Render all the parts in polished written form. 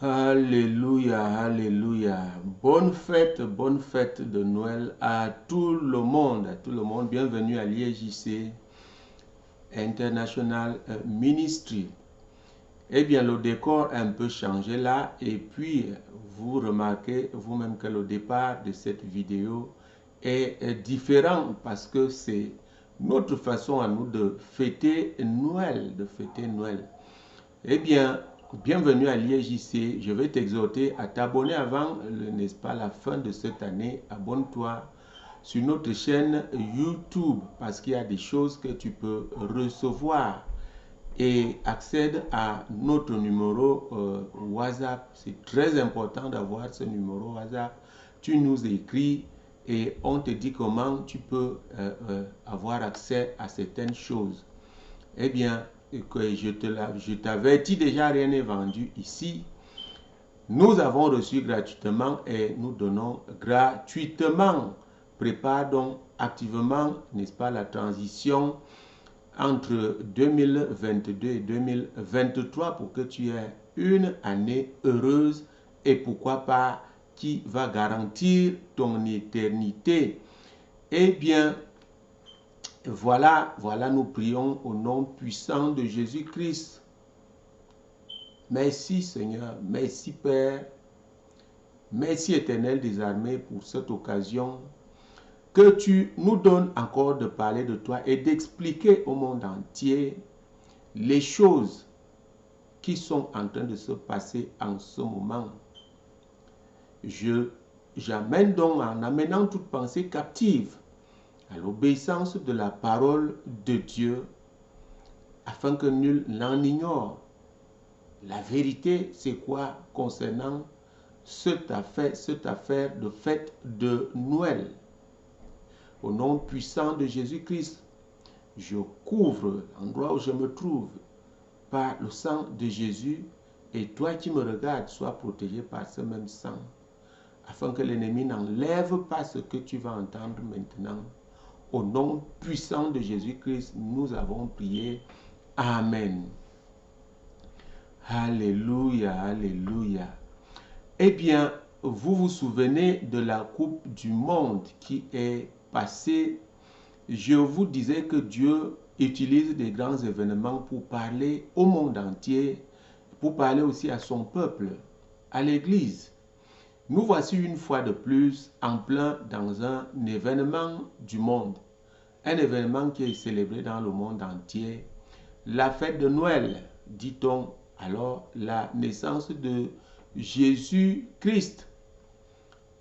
Alléluia, alléluia. Bonne fête de Noël à tout le monde, Bienvenue à l'IEJC International Ministry. Eh bien, le décor a un peu changé là et puis vous remarquez vous-même que le départ de cette vidéo est différent parce que c'est notre façon à nous de fêter Noël, Eh bien, bienvenue à l'IEJC. Je vais t'exhorter à t'abonner avant, n'est-ce pas, la fin de cette année. Abonne-toi sur notre chaîne YouTube parce qu'il y a des choses que tu peux recevoir et accède à notre numéro WhatsApp. C'est très important d'avoir ce numéro WhatsApp. Tu nous écris et on te dit comment tu peux avoir accès à certaines choses. Eh bien, je t'avertis déjà, rien n'est vendu ici. Nous avons reçu gratuitement et nous donnons gratuitement. Prépare donc activement, n'est-ce pas, la transition entre 2022 et 2023 pour que tu aies une année heureuse et pourquoi pas qui va garantir ton éternité. Eh bien, voilà, nous prions au nom puissant de Jésus-Christ. Merci Seigneur, merci Père, merci Éternel des armées pour cette occasion que tu nous donnes encore de parler de toi et d'expliquer au monde entier les choses qui sont en train de se passer en ce moment. J'amène donc en amenant toute pensée captive à l'obéissance de la parole de Dieu afin que nul n'en ignore. La vérité, c'est quoi concernant cette affaire de fête de Noël? Au nom puissant de Jésus-Christ, je couvre l'endroit où je me trouve par le sang de Jésus et toi qui me regardes, sois protégé par ce même sang afin que l'ennemi n'enlève pas ce que tu vas entendre maintenant. Au nom puissant de Jésus-Christ, nous avons prié. Amen. Alléluia, alléluia. Eh bien, vous vous souvenez de la Coupe du Monde qui est passée. Je vous disais que Dieu utilise des grands événements pour parler au monde entier, pour parler aussi à son peuple, à l'Église. Nous voici une fois de plus en plein dans un événement du monde. Un événement qui est célébré dans le monde entier. La fête de Noël, dit-on alors, la naissance de Jésus-Christ.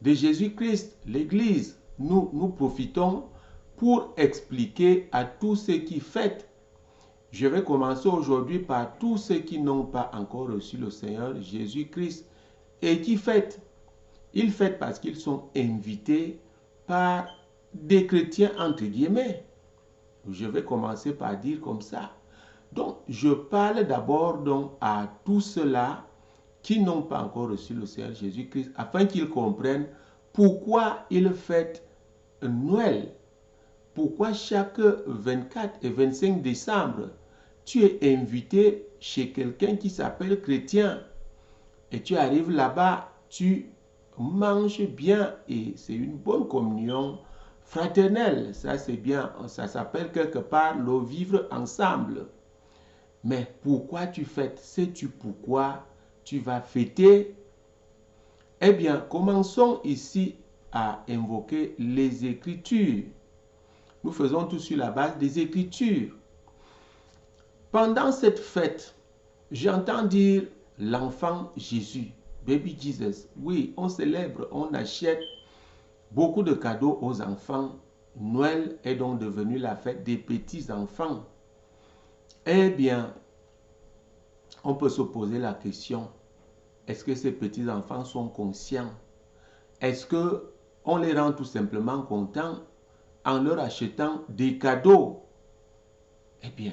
De Jésus-Christ, l'Église, nous profitons pour expliquer à tous ceux qui fêtent. Je vais commencer aujourd'hui par tous ceux qui n'ont pas encore reçu le Seigneur Jésus-Christ et qui fêtent. Ils fêtent parce qu'ils sont invités par des chrétiens entre guillemets. Je vais commencer par dire comme ça. Donc, je parle d'abord donc à tous ceux-là qui n'ont pas encore reçu le Seigneur Jésus-Christ afin qu'ils comprennent pourquoi ils fêtent Noël. Pourquoi chaque 24 et 25 décembre, tu es invité chez quelqu'un qui s'appelle chrétien et tu arrives là-bas, tu manges bien et c'est une bonne communion fraternelle. Ça, c'est bien. Ça s'appelle quelque part le vivre ensemble. Mais pourquoi tu fêtes? Sais-tu pourquoi tu vas fêter? Eh bien, commençons ici à invoquer les Écritures. Nous faisons tout sur la base des Écritures. Pendant cette fête, j'entends dire l'enfant Jésus, Baby Jesus. Oui, on célèbre, on achète beaucoup de cadeaux aux enfants. Noël est donc devenu la fête des petits-enfants. Eh bien, on peut se poser la question, est-ce que ces petits-enfants sont conscients? Est-ce qu'on les rend tout simplement contents en leur achetant des cadeaux? Eh bien,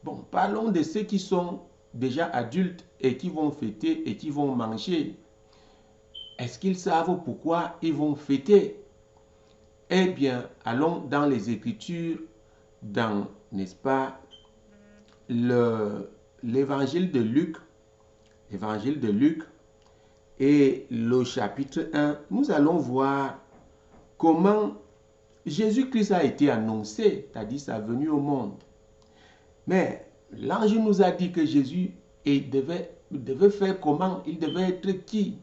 bon, parlons de ceux qui sont déjà adultes et qui vont fêter et qui vont manger. Est-ce qu'ils savent pourquoi ils vont fêter? Eh bien, allons dans les Écritures, dans, n'est-ce pas, l'évangile de Luc. Évangile de Luc, et le chapitre 1, nous allons voir comment Jésus-Christ a été annoncé, c'est-à-dire sa venue au monde. Mais l'ange nous a dit que Jésus devait faire comment? Il devait être qui?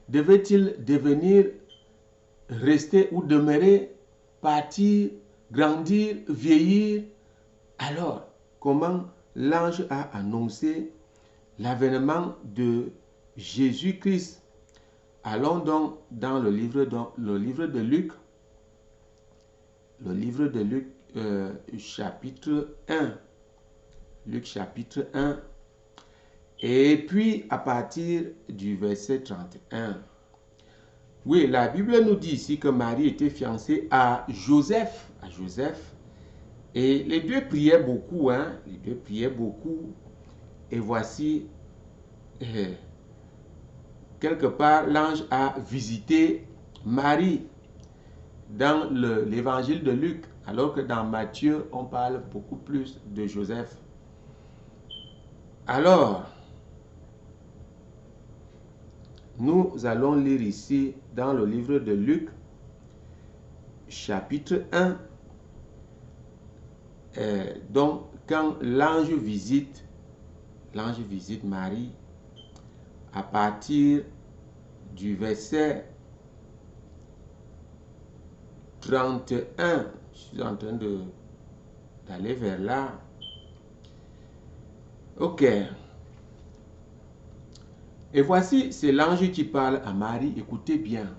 Devait-il devenir, rester ou demeurer, partir, grandir, vieillir? Alors, comment l'ange a annoncé l'avènement de Jésus-Christ? Allons donc dans le livre de Luc, chapitre 1. Luc chapitre 1. Et puis à partir du verset 31. Oui, la Bible nous dit ici que Marie était fiancée à Joseph. Et les deux priaient beaucoup, hein. Les deux priaient beaucoup. Et voici, quelque part, l'ange a visité Marie dans l'évangile de Luc, alors que dans Matthieu, on parle beaucoup plus de Joseph. Alors, nous allons lire ici dans le livre de Luc, chapitre 1. Donc, quand l'ange visite Marie, à partir du verset 31, je suis en train d'aller vers là. Ok. Et voici, c'est l'ange qui parle à Marie, écoutez bien.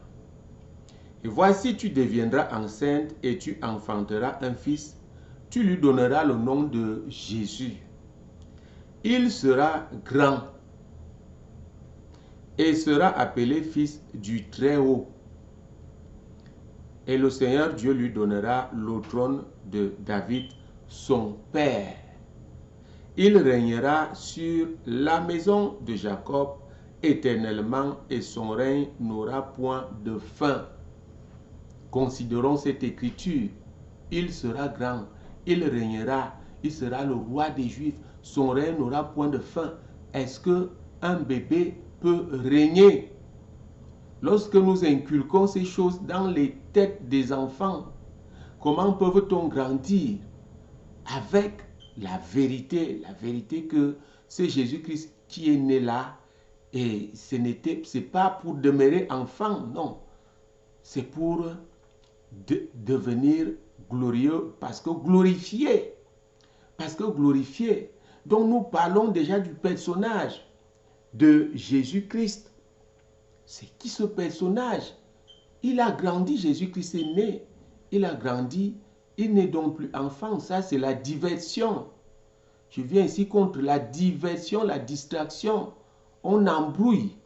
Et voici, tu deviendras enceinte et tu enfanteras un fils. Tu lui donneras le nom de Jésus. Il sera grand et sera appelé fils du Très-Haut. Et le Seigneur Dieu lui donnera le trône de David, son père. Il régnera sur la maison de Jacob éternellement et son règne n'aura point de fin. Considérons cette écriture. Il sera grand, il régnera, il sera le roi des Juifs, son règne n'aura point de fin. Est-ce qu'un bébé peut régner? Lorsque nous inculquons ces choses dans les têtes des enfants, comment peut-on grandir avec la vérité que c'est Jésus-Christ qui est né là et c'est pas pour demeurer enfant, non, c'est pour devenir glorieux parce que glorifié. Donc nous parlons déjà du personnage de Jésus-Christ. C'est qui ce personnage? Il a grandi, Jésus-Christ est né. Il a grandi, il n'est donc plus enfant. Ça, c'est la diversion. Je viens ici contre la diversion, la distraction. On embrouille.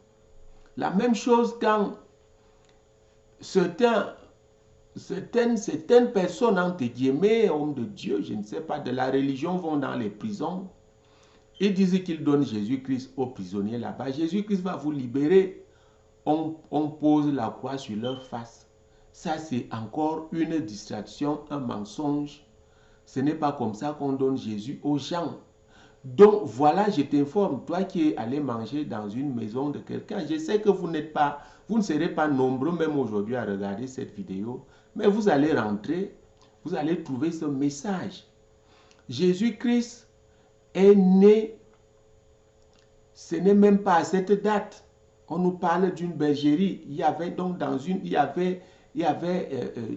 La même chose quand certaines personnes, entre guillemets, hommes de Dieu, je ne sais pas, de la religion, vont dans les prisons. Ils disent qu'ils donnent Jésus-Christ aux prisonniers là-bas. Jésus-Christ va vous libérer. On pose la croix sur leur face. Ça, c'est encore une distraction, un mensonge. Ce n'est pas comme ça qu'on donne Jésus aux gens. Donc, voilà, je t'informe, toi qui es allé manger dans une maison de quelqu'un, je sais que vous ne serez pas nombreux même aujourd'hui à regarder cette vidéo, mais vous allez rentrer, vous allez trouver ce message. Jésus-Christ est né, ce n'est même pas à cette date. On nous parle d'une bergerie. Il y avait donc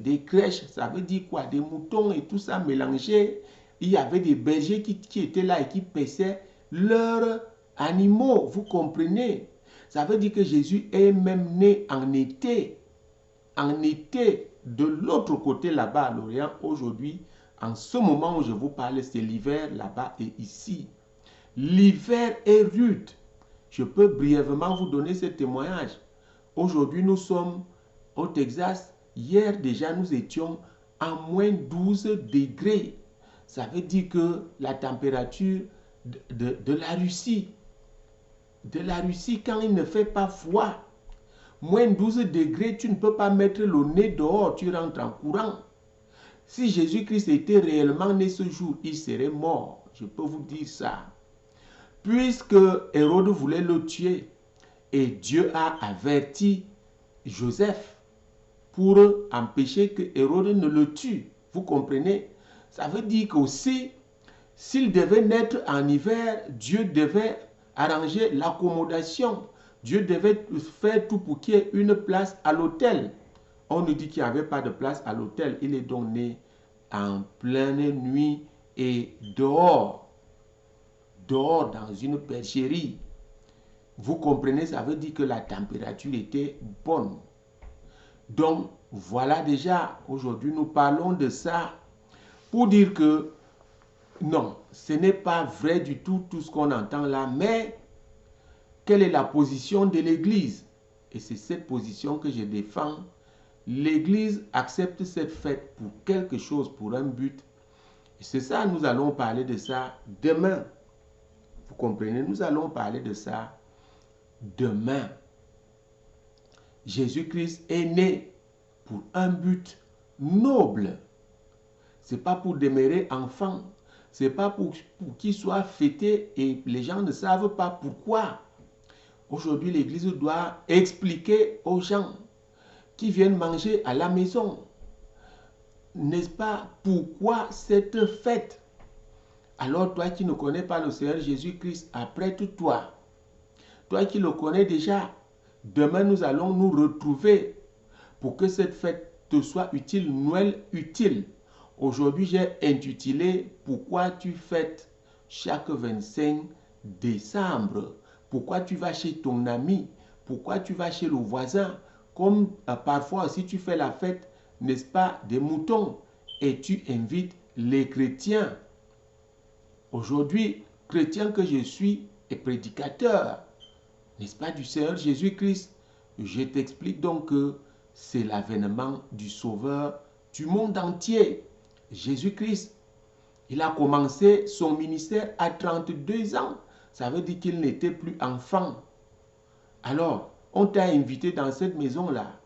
des crèches, ça veut dire quoi? Des moutons et tout ça mélangé. Il y avait des bergers qui étaient là et qui paissaient leurs animaux. Vous comprenez? Ça veut dire que Jésus est même né en été. En été, de l'autre côté là-bas à l'Orient, aujourd'hui, en ce moment où je vous parle, c'est l'hiver là-bas et ici. L'hiver est rude. Je peux brièvement vous donner ce témoignage. Aujourd'hui, nous sommes au Texas. Hier, déjà, nous étions à moins 12 degrés. Ça veut dire que la température de la Russie, quand il ne fait pas froid, moins 12 degrés, tu ne peux pas mettre le nez dehors, tu rentres en courant. Si Jésus-Christ était réellement né ce jour, il serait mort. Je peux vous dire ça. Puisque Hérode voulait le tuer, Et Dieu a averti Joseph pour empêcher que Hérode ne le tue. Vous comprenez? Ça veut dire qu'aussi, s'il devait naître en hiver, Dieu devait arranger l'accommodation. Dieu devait faire tout pour qu'il y ait une place à l'autel. On nous dit qu'il n'y avait pas de place à l'autel. Il est donc né en pleine nuit et dehors. Dehors dans une bergerie. Vous comprenez, ça veut dire que la température était bonne. Donc, voilà déjà, aujourd'hui, nous parlons de ça pour dire que non, ce n'est pas vrai du tout ce qu'on entend là, mais quelle est la position de l'Église? Et c'est cette position que je défends. L'Église accepte cette fête pour quelque chose, pour un but. Et c'est ça, nous allons parler de ça demain. Vous comprenez? Nous allons parler de ça demain. Jésus-Christ est né pour un but noble. Ce n'est pas pour demeurer enfant. Ce n'est pas pour qu'il soit fêté et les gens ne savent pas pourquoi. Aujourd'hui, l'Église doit expliquer aux gens qui viennent manger à la maison, n'est-ce pas, pourquoi cette fête? Alors toi qui ne connais pas le Seigneur Jésus-Christ, apprête-toi. Toi qui le connais déjà, demain nous allons nous retrouver pour que cette fête te soit utile, Noël utile. Aujourd'hui, j'ai intitulé « Pourquoi tu fêtes chaque 25 décembre ?» Pourquoi tu vas chez ton ami? Pourquoi tu vas chez le voisin? Comme parfois aussi tu fais la fête, n'est-ce pas, des moutons et tu invites les chrétiens. Aujourd'hui, chrétien que je suis et prédicateur, n'est-ce pas, du Seigneur Jésus-Christ, je t'explique donc que c'est l'avènement du Sauveur du monde entier. Jésus-Christ, il a commencé son ministère à 32 ans. Ça veut dire qu'il n'était plus enfant. Alors, on t'a invité dans cette maison-là.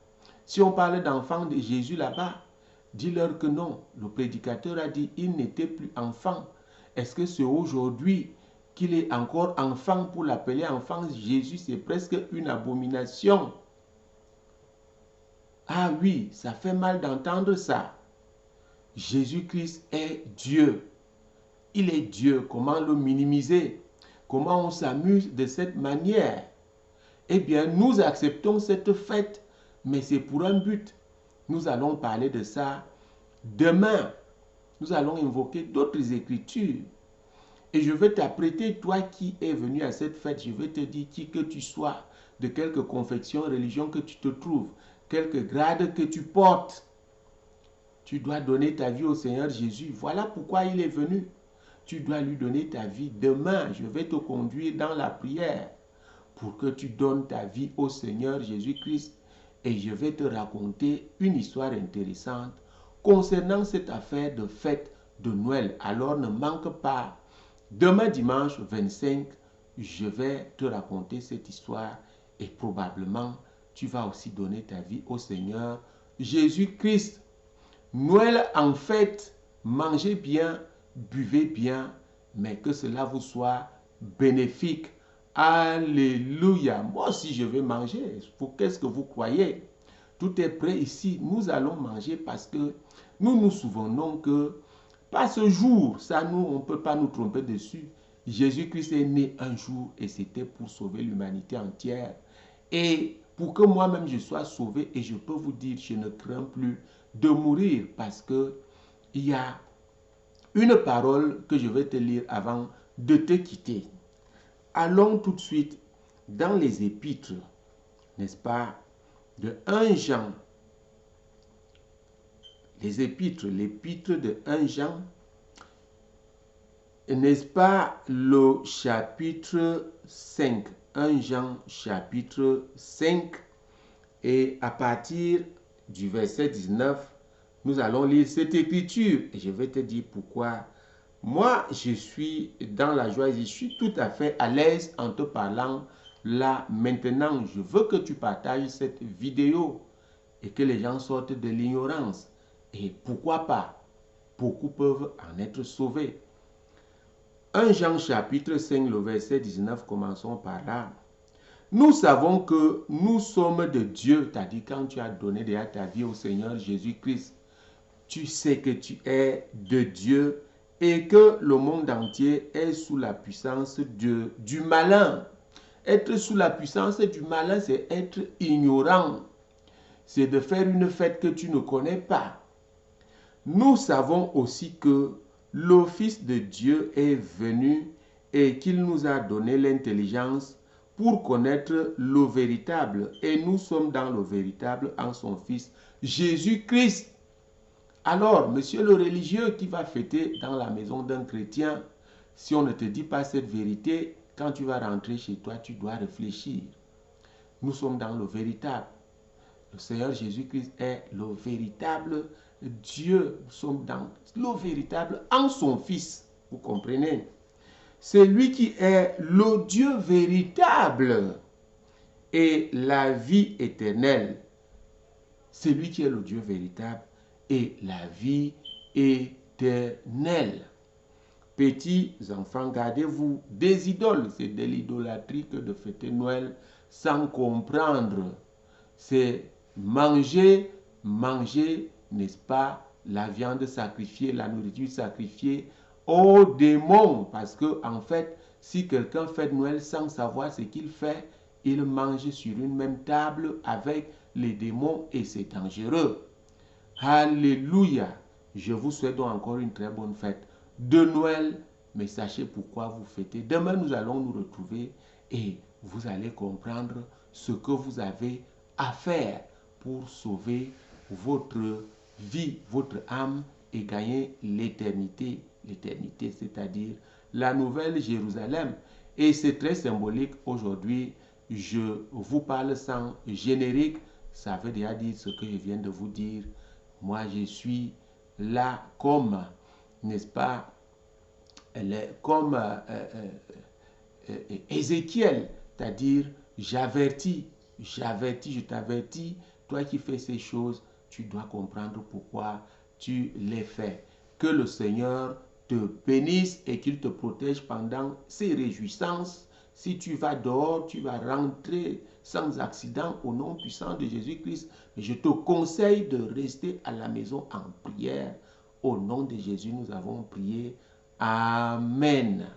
Si on parle d'enfant de Jésus là-bas, dis-leur que non. Le prédicateur a dit qu'il n'était plus enfant. Est-ce que c'est aujourd'hui qu'il est encore enfant pour l'appeler enfant? Jésus, c'est presque une abomination. Ah oui, ça fait mal d'entendre ça. Jésus-Christ est Dieu. Il est Dieu. Comment le minimiser? Comment on s'amuse de cette manière? Eh bien, nous acceptons cette fête, mais c'est pour un but. Nous allons parler de ça demain. Nous allons invoquer d'autres écritures. Et je vais t'apprêter, toi qui es venu à cette fête, je vais te dire qui que tu sois, de quelque confession, religion que tu te trouves, quelque grade que tu portes. Tu dois donner ta vie au Seigneur Jésus. Voilà pourquoi il est venu. Tu dois lui donner ta vie. Demain, je vais te conduire dans la prière pour que tu donnes ta vie au Seigneur Jésus-Christ. Et je vais te raconter une histoire intéressante concernant cette affaire de fête de Noël. Alors ne manque pas. Demain dimanche 25, je vais te raconter cette histoire et probablement tu vas aussi donner ta vie au Seigneur Jésus-Christ. Noël en fête, mangez bien, buvez bien, mais que cela vous soit bénéfique. Alléluia. Moi aussi je vais manger. Qu'est-ce que vous croyez? Tout est prêt ici. Nous allons manger parce que nous nous souvenons que pas ce jour, ça nous, on ne peut pas nous tromper dessus. Jésus-Christ est né un jour et c'était pour sauver l'humanité entière. Et pour que moi-même je sois sauvé, et je peux vous dire, je ne crains plus de mourir parce que il y a une parole que je vais te lire avant de te quitter. Allons tout de suite dans les épîtres, n'est-ce pas, de 1 Jean. Les épîtres, l'épître de 1 Jean, n'est-ce pas, le chapitre 5, 1 Jean chapitre 5, et à partir du verset 19, nous allons lire cette écriture et je vais te dire pourquoi. Moi, je suis dans la joie, je suis tout à fait à l'aise en te parlant là maintenant. Je veux que tu partages cette vidéo et que les gens sortent de l'ignorance. Et pourquoi pas? Beaucoup peuvent en être sauvés. 1 Jean chapitre 5, le verset 19, commençons par là. Nous savons que nous sommes de Dieu, c'est-à-dire quand tu as donné déjà ta vie au Seigneur Jésus-Christ, tu sais que tu es de Dieu et que le monde entier est sous la puissance du malin. Être sous la puissance du malin, c'est être ignorant. C'est de faire une fête que tu ne connais pas. Nous savons aussi que le Fils de Dieu est venu et qu'il nous a donné l'intelligence pour connaître le véritable. Et nous sommes dans le véritable en son Fils Jésus-Christ. Alors, monsieur le religieux qui va fêter dans la maison d'un chrétien, si on ne te dit pas cette vérité, quand tu vas rentrer chez toi, tu dois réfléchir. Nous sommes dans le véritable. Le Seigneur Jésus-Christ est le véritable Dieu. Nous sommes dans le véritable en son Fils. Vous comprenez? C'est lui qui est le Dieu véritable et la vie éternelle. C'est lui qui est le Dieu véritable et la vie éternelle. Petits enfants, gardez-vous des idoles. C'est de l'idolâtrie que de fêter Noël sans comprendre. C'est manger, n'est-ce pas, la viande sacrifiée, la nourriture sacrifiée aux démons. Parce que, en fait, si quelqu'un fête Noël sans savoir ce qu'il fait, il mange sur une même table avec les démons et c'est dangereux. Alléluia. Je vous souhaite donc encore une très bonne fête de Noël, mais sachez pourquoi vous fêtez. Demain, nous allons nous retrouver et vous allez comprendre ce que vous avez à faire pour sauver votre vie, votre âme et gagner l'éternité. L'éternité, c'est-à-dire la nouvelle Jérusalem. Et c'est très symbolique aujourd'hui. Je vous parle sans générique. Ça veut déjà dire ce que je viens de vous dire. Moi, je suis là comme, n'est-ce pas, comme Ézéchiel, c'est-à-dire j'avertis, je t'avertis, toi qui fais ces choses, tu dois comprendre pourquoi tu les fais. Que le Seigneur te bénisse et qu'il te protège pendant ces réjouissances. Si tu vas dehors, tu vas rentrer sans accident au nom puissant de Jésus-Christ. Je te conseille de rester à la maison en prière. Au nom de Jésus, nous avons prié. Amen.